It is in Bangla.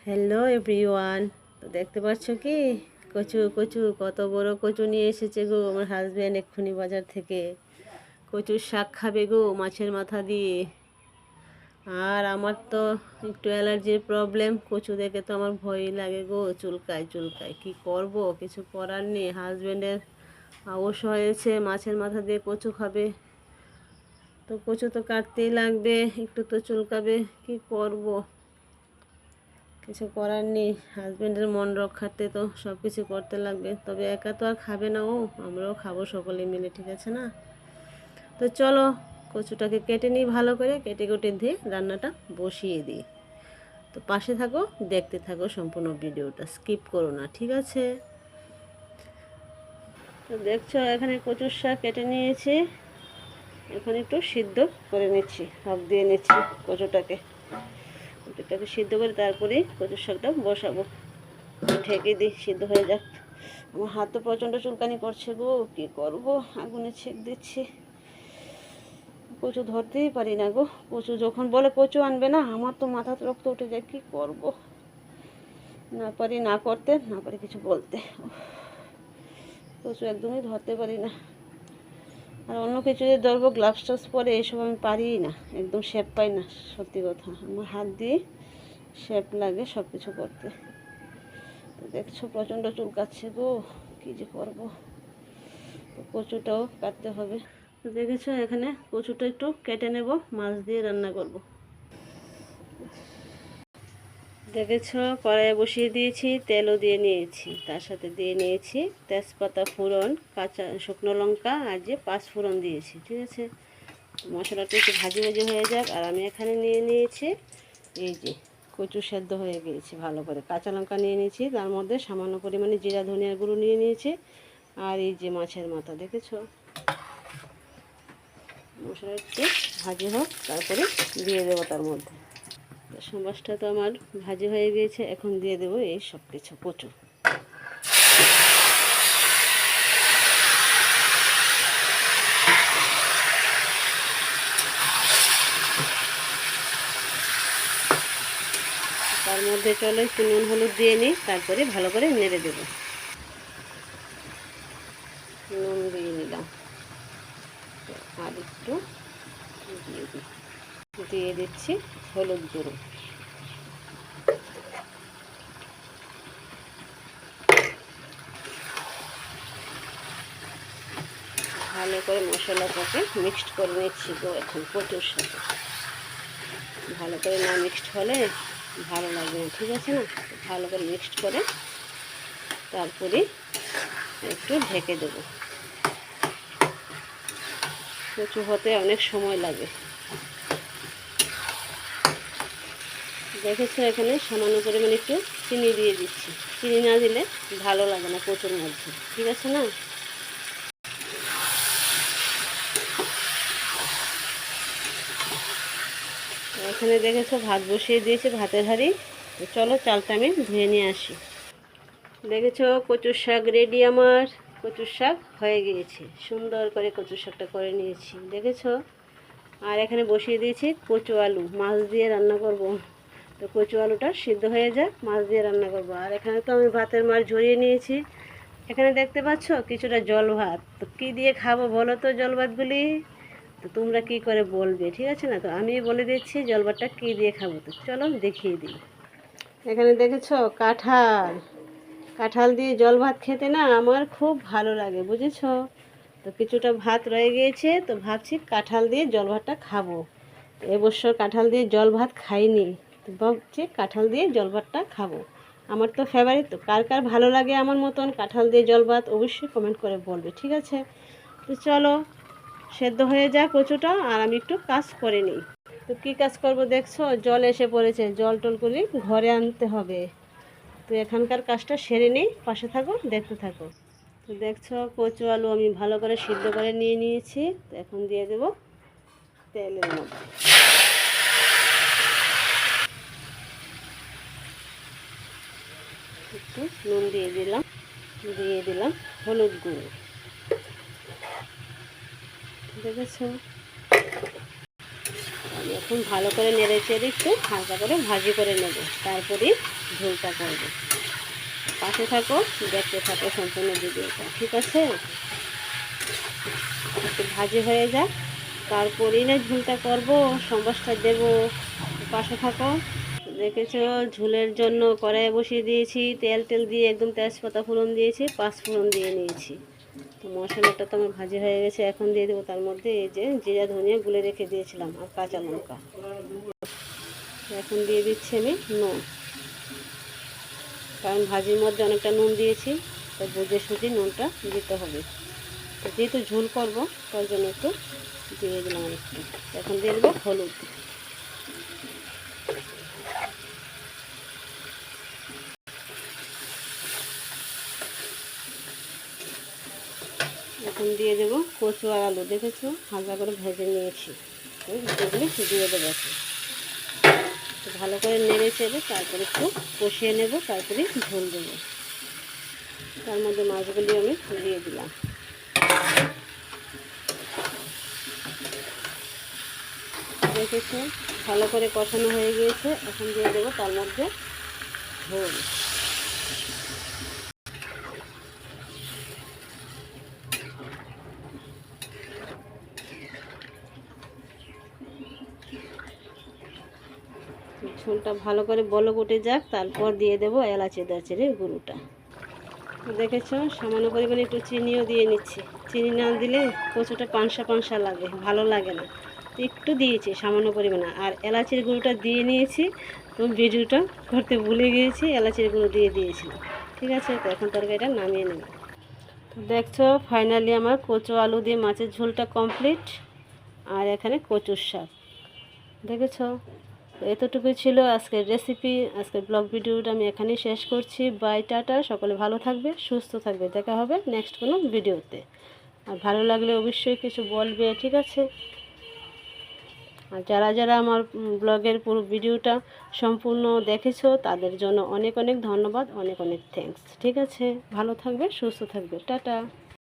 Hello everyone. তো দেখতে পাচ্ছ কি কচু কচু কত বড় কচু নিয়ে এসেছে গো আমার হাজব্যান্ড এক্ষুনি বাজার থেকে। কচুর শাক খাবে গো মাছের মাথা দিয়ে। আর আমার তো একটু অ্যালার্জির প্রবলেম, কচু দেখে তো আমার ভয়ই লাগে গো, চুলকায় চুলকায়। কি করব, কিছু করার নেই। হাজব্যান্ডের অবশ্য হয়েছে মাছের মাথা দিয়ে কচু খাবে, তো কচু তো কাটতেই লাগবে, একটু তো চুলকাবে। কি করব, কিছু করার নেই। হাজব্যান্ডের মন রক্ষার্থে তো সব কিছু করতে লাগবে। তবে একা তো আর খাবে না ও, আমরাও খাবো সকলে মিলে, ঠিক আছে না? তো চলো কচুটাকে কেটে নিই, ভালো করে কেটে কুটে দিয়ে রান্নাটা বসিয়ে দিই। তো পাশে থাকো, দেখতে থাকো সম্পূর্ণ ভিডিওটা, স্কিপ করো না, ঠিক আছে? তো দেখছো এখানে কচুর শাক কেটে নিয়েছি, এখন একটু সিদ্ধ করে নিচ্ছি, ভাপ দিয়ে নিচ্ছি কচুটাকে। কচুটাকে সিদ্ধ করে তারপরে কচুর শাকটা বসাবো। ঢেকে দিই, সিদ্ধ হয়ে যাক। আমার হাত তো প্রচণ্ড চুলকানি করছে গো, কী করবো, আগুনে ছেঁক দিচ্ছি। কচু ধরতেই পারি না গো। কচু যখন বলে কচু আনবে না, আমার তো মাথা রক্ত উঠে যায়। কী করব, না পারি না করতে, না পারি কিছু বলতে। কচু একদমই ধরতে পারি না। আর অন্য কিছু যে ধরবো, গ্লাভস টাভস পরে, এসব আমি পারি না, একদম শেপ পাই না। সত্যি কথা, আমার হাত দিয়ে শেপ লাগে সব কিছু করতে। তো দেখছো প্রচণ্ড চুলকাচ্ছে গো, কী যে করবো। তো কচুটাও কাটতে হবে। তো দেখেছো এখানে কচুটা একটু কেটে নেব, মাছ দিয়ে রান্না করব। দেখেছো কড়াইয়ে বসিয়ে দিয়েছি, তেলও দিয়ে নিয়েছি, তার সাথে দিয়ে নিয়েছি তেজপাতা, ফোড়ন, কাঁচা শুকনো লঙ্কা আর যে 5 ফোড়ন দিয়েছি, ঠিক আছে? মশলাটা একটু ভাজি ভাজি হয়ে যাক। আর আমি এখানে নিয়ে নিয়েছি এই যে কচু সেদ্ধ হয়ে গিয়েছে ভালো করে, কাঁচা লঙ্কা নিয়ে নিয়েছি, তার মধ্যে সামান্য পরিমাণে জিরা ধনিয়ার গুঁড়ো নিয়ে নিয়েছি, আর এই যে মাছের মাথা। দেখেছো, মশলা একটু ভাজি হোক, তারপরে দিয়ে দেবো তার মধ্যে। মাছটা তো আমার ভাজি হয়ে গিয়েছে, এখন দিয়ে দেবো এই সব কিছু কচু। তার মধ্যে চলো একটু নুন হলুদ দিয়ে নিই, তারপরে ভালো করে নেড়ে দেবো। নুন দিয়ে নিলাম, আর একটু দিয়ে দিচ্ছি হলুদ গুঁড়ো। ভালো করে মশলাটাকে মিক্সড করে নিচ্ছি গো এখন কচুর সাথে। ভালো করে না মিক্সড হলে ভালো লাগবে না, ঠিক আছে না? ভালো করে মিক্সড করে তারপরে একটু ঢেকে দেবো। কচু হতে অনেক সময় লাগে। দেখেছো এখানে সামান্য পরিমাণে একটু চিনি দিয়ে দিচ্ছি, চিনি না দিলে ভালো লাগে না কচুর মধ্যে, ঠিক আছে না? এখানে দেখেছো ভাত বসিয়ে দিয়েছি, ভাতের হাঁড়ি। তো চলো চালটা আমি ধুয়ে নিয়ে আসি। দেখেছো কচুর শাক রেডি আমার। কচুর শাক হয়ে গিয়েছে, সুন্দর করে কচুর শাকটা করে নিয়েছি, দেখেছো? আর এখানে বসিয়ে দিয়েছি কচু আলু, মাছ দিয়ে রান্না করব। তো কচু আলুটা সিদ্ধ হয়ে যাক, মাছ দিয়ে রান্না করব। আর এখানে তো আমি ভাতের মাছ ঝরিয়ে নিয়েছি। এখানে দেখতে পাচ্ছ কিছুটা জল ভাত। তো কী দিয়ে খাবো বলো তো জল ভাতগুলি? তো তোমরা কি করে বলবে, ঠিক আছে না? তো আমি বলে দিচ্ছি জল ভাতটা কী দিয়ে খাবো। তো চলো দেখিয়ে দিই। এখানে দেখেছো কাঁঠাল, কাঁঠাল দিয়ে জল ভাত খেতে না আমার খুব ভালো লাগে, বুঝেছো? তো কিছুটা ভাত রয়ে গিয়েছে, তো ভাবছি কাঁঠাল দিয়ে জল ভাতটা খাবো। এবছর কাঁঠাল দিয়ে জল ভাত খাইনি, তো ভাবছি কাঁঠাল দিয়ে জল ভাতটা খাবো। আমার তো ফেভারিট। তো কার কার ভালো লাগে আমার মতন কাঁঠাল দিয়ে জল ভাত, অবশ্যই কমেন্ট করে বলবে, ঠিক আছে? তো চলো সেদ্ধ হয়ে যায় কচুটা, আর আমি একটু কাজ করে নিই। তো কী কাজ করব দেখছো, জল এসে পড়েছে, জল টল করে ঘরে আনতে হবে। তো এখানকার কাজটা সেরে নিই, পাশে থাকো, দেখতে থাকো। তো দেখছো কচু আলু আমি ভালো করে সিদ্ধ করে নিয়ে নিয়েছি। তো এখন দিয়ে দেবো তেলের মধ্যে। একটু নুন দিয়ে দিলাম হলুদ গুঁড়ো। দেখেছো, আমি এখন ভালো করে নেড়ে চেড়ে একটু হালকা করে ভাজি করে নেব, তারপরেই ঝোলটা করব। পাশে থাকো, দেখতে থাকো সম্পূর্ণ ভিডিওটা, ঠিক আছে? একটু ভাজি হয়ে যাক, তারপরেই না ঝোলটা করব, সম্বাসটা দেব। পাশে থাকো। দেখেছো ঝোলের জন্য কড়াইয়ে বসিয়ে দিয়েছি, তেল দিয়ে একদম তেজপাতা ফোড়ন দিয়েছি, 5 ফোড়ন দিয়ে নিয়েছি। তো মশলাটা তো আমার ভাজি হয়ে গেছে। এখন দিয়ে দেবো তার মধ্যে এই যে জিরা ধনিয়া গুলে রেখে দিয়েছিলাম আর কাঁচা লঙ্কা। এখন দিয়ে দিচ্ছি আমি নুন, কারণ ভাজির মধ্যে অনেকটা নুন দিয়েছি, তাই বুঝে সুঝে নুনটা দিতে হবে। তো যেহেতু ঝোল করবো তার জন্য একটু দিয়ে দিলাম একটু। এখন দিয়ে দেবো হলুদ। এখন দিয়ে দেবো কচু আর আলু, দেখেছো হালকা করে ভেজে নিয়েছি, যেগুলি দিয়ে দেবো। এখন ভালো করে নেড়ে চেড়ে তারপরে একটু কষিয়ে নেব, তারপরে ঝোল দেবো। তার মধ্যে মাছগুলি আমি দিয়ে দিলাম। দেখেছো ভালো করে কষানো হয়ে গিয়েছে। এখন দিয়ে দেবো তার মধ্যে ঝোল। ঝোলটা ভালো করে বলক উঠে যাক, তারপর দিয়ে দেবো এলাচি দারচিনির গুঁড়োটা। দেখেছো সামান্য পরিমাণে একটু চিনিও দিয়ে নিচ্ছি। চিনি না দিলে কচুটা পানসা পানসা লাগে, ভালো লাগে না, তো একটু দিয়েছি সামান্য পরিমাণে। আর এলাচির গুঁড়োটা দিয়ে নিয়েছি, তো ভিডিওটা করতে ভুলে গিয়েছি, এলাচির গুঁড়ো দিয়ে দিয়েছিলাম। ঠিক আছে, তো এখন তরকারিটা নামিয়ে নেব। তো দেখছো ফাইনালি আমার কচু আলু দিয়ে মাছের ঝোলটা কমপ্লিট। আর এখানে কচুর শাক, দেখেছো। তো এতটুকুই ছিল আজকের রেসিপি। আজকের ব্লগ ভিডিওটা আমি এখানেই শেষ করছি। বাই, টাটা। সকলে ভালো থাকবে, সুস্থ থাকবে। দেখা হবে নেক্সট কোনো ভিডিওতে। আর ভালো লাগলে অবশ্যই কিছু বলবে, ঠিক আছে? আর যারা যারা আমার ব্লগের পুরো ভিডিওটা সম্পূর্ণ দেখেছো তাদের জন্য অনেক অনেক ধন্যবাদ, অনেক অনেক থ্যাঙ্কস। ঠিক আছে, ভালো থাকবে, সুস্থ থাকবে, টাটা।